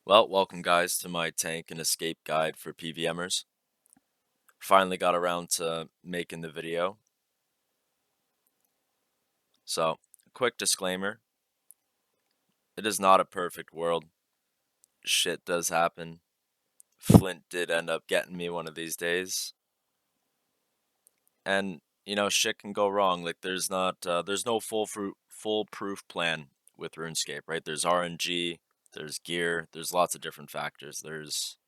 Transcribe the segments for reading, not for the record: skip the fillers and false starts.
Well, welcome guys to my tank and escape guide for PVMers. Finally got around to making the video. So, quick disclaimer. It is not a perfect world. Shit does happen. Flint did end up getting me one of these days. And, shit can go wrong. Like there's no foolproof plan with RuneScape, right? There's RNG, there's gear, there's lots of different factors. There's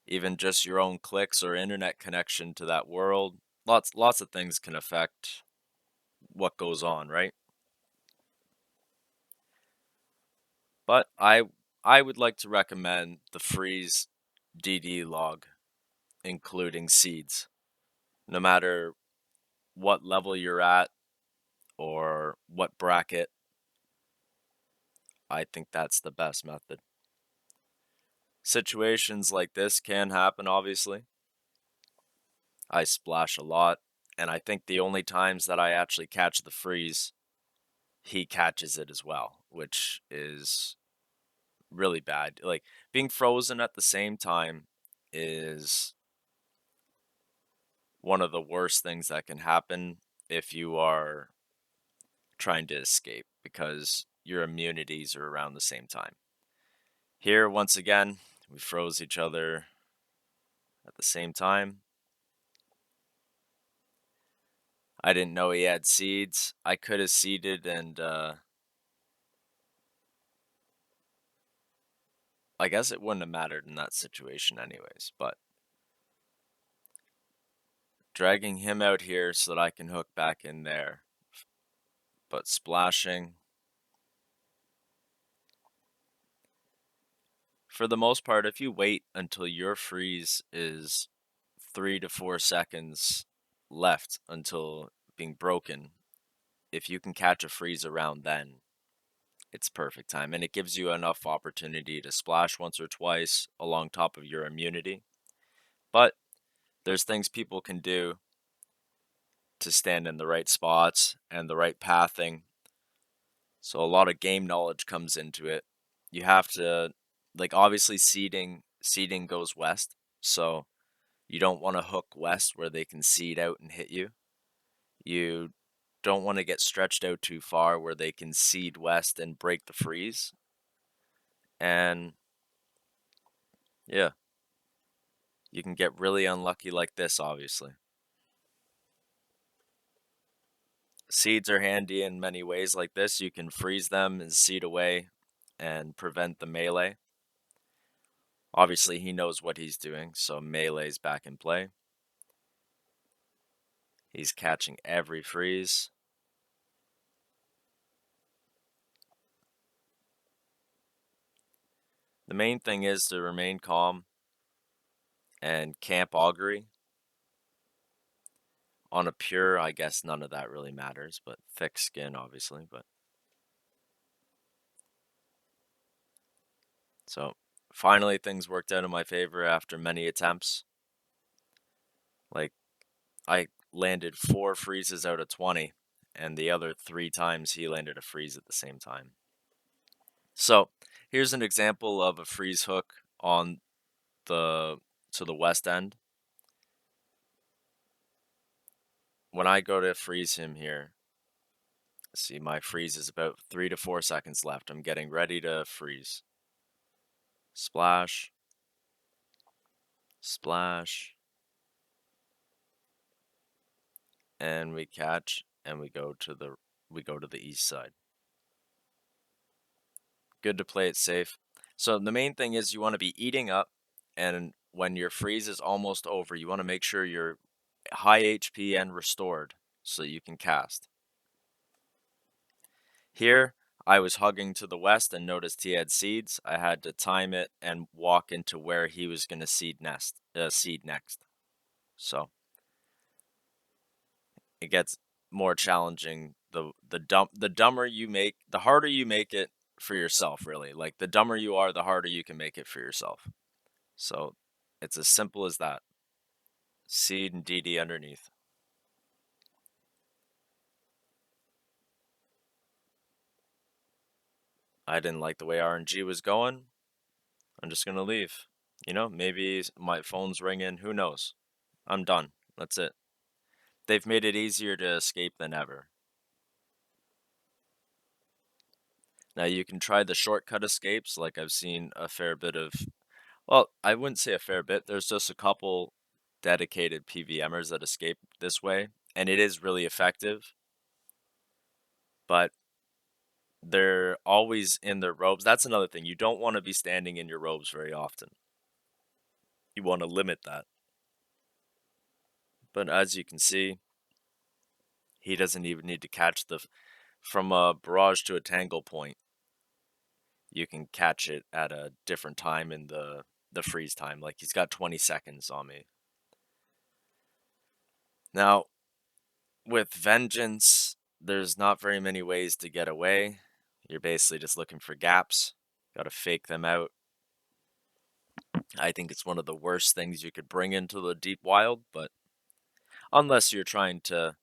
even just your own clicks or internet connection to that world. Lots of things can affect what goes on, right? But I would like to recommend the freeze DD log, including seeds. No matter what level you're at or what bracket, I think that's the best method. Situations like this can happen, obviously. I splash a lot, and I think the only times that I actually catch the freeze, he catches it as well, which is really bad. Like, being frozen at the same time is one of the worst things that can happen if you are trying to escape because your immunities are around the same time. Here, once again, we froze each other at the same time. I didn't know he had seeds. I could have seeded and I guess it wouldn't have mattered in that situation anyways, but dragging him out here so that I can hook back in there. But splashing, for the most part, if you wait until your freeze is 3 to 4 seconds left until being broken, if you can catch a freeze around then, it's perfect time. And it gives you enough opportunity to splash once or twice along top of your immunity. But there's things people can do to stand in the right spots and the right pathing. So a lot of game knowledge comes into it. You have to, like, obviously seeding goes west. So you don't want to hook west where they can seed out and hit you. You don't want to get stretched out too far where they can seed west and break the freeze. And yeah, you can get really unlucky like this, obviously. Seeds are handy in many ways like this. You can freeze them and seed away and prevent the melee. Obviously, he knows what he's doing, so melee's back in play. He's catching every freeze. The main thing is to remain calm and camp augury. On a pure, I guess none of that really matters, but thick skin, obviously. But so finally, things worked out in my favor after many attempts. Like, I landed 4 freezes out of 20, and the other 3 times he landed a freeze at the same time. So here's an example of a freeze hook on the to the west end. When I go to freeze him here, see, my freeze is about 3 to 4 seconds left. I'm getting ready to freeze. Splash. Splash. And we catch and we go to the east side. Good to play it safe. So the main thing is you want to be eating up, and when your freeze is almost over, you want to make sure you're high HP and restored so you can cast. Here, I was hugging to the west and noticed he had seeds. I had to time it and walk into where he was going to seed next. So it gets more challenging. The dumber you make, the harder you make it for yourself, really. Like, the dumber you are, the harder you can make it for yourself. So it's as simple as that. Seed and DD underneath. I didn't like the way RNG was going. I'm just gonna leave. You know, maybe my phone's ringing. Who knows? I'm done. That's it. They've made it easier to escape than ever. Now you can try the shortcut escapes, like I've seen a fair bit of. Well, I wouldn't say a fair bit. There's just a couple dedicated PVMers that escape this way, and it is really effective. But they're always in their robes. That's another thing. You don't want to be standing in your robes very often. You want to limit that. But as you can see, he doesn't even need to catch from a barrage to a tangle point. You can catch it at a different time in the freeze time. Like he's got 20 seconds on me. Now, with Vengeance, there's not very many ways to get away. You're basically just looking for gaps. Got to fake them out. I think it's one of the worst things you could bring into the deep wild, but unless you're trying to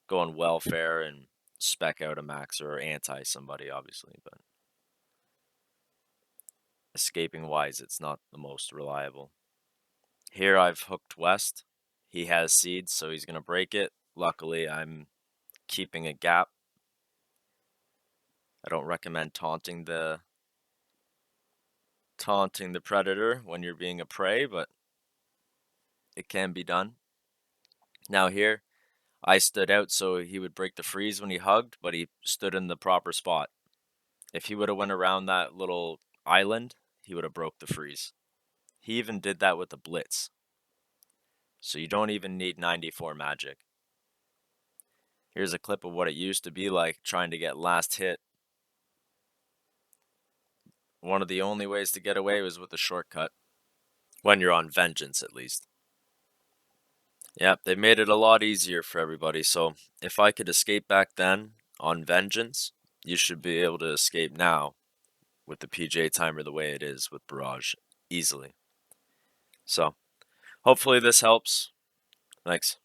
go on welfare and spec out a max or anti somebody, obviously, but escaping wise, it's not the most reliable. Here I've hooked west. He has seeds, so he's going to break it. Luckily, I'm keeping a gap. I don't recommend taunting the predator when you're being a prey, but it can be done. Now here, I stood out so he would break the freeze when he hugged, but he stood in the proper spot. If he would have went around that little island, he would have broke the freeze. He even did that with the blitz. So you don't even need 94 magic. Here's a clip of what it used to be like trying to get last hit. One of the only ways to get away was with a shortcut. When you're on Vengeance, at least. Yep, they made it a lot easier for everybody. So if I could escape back then on Vengeance, you should be able to escape now with the PJ timer the way it is with Barrage easily. So hopefully this helps. Thanks.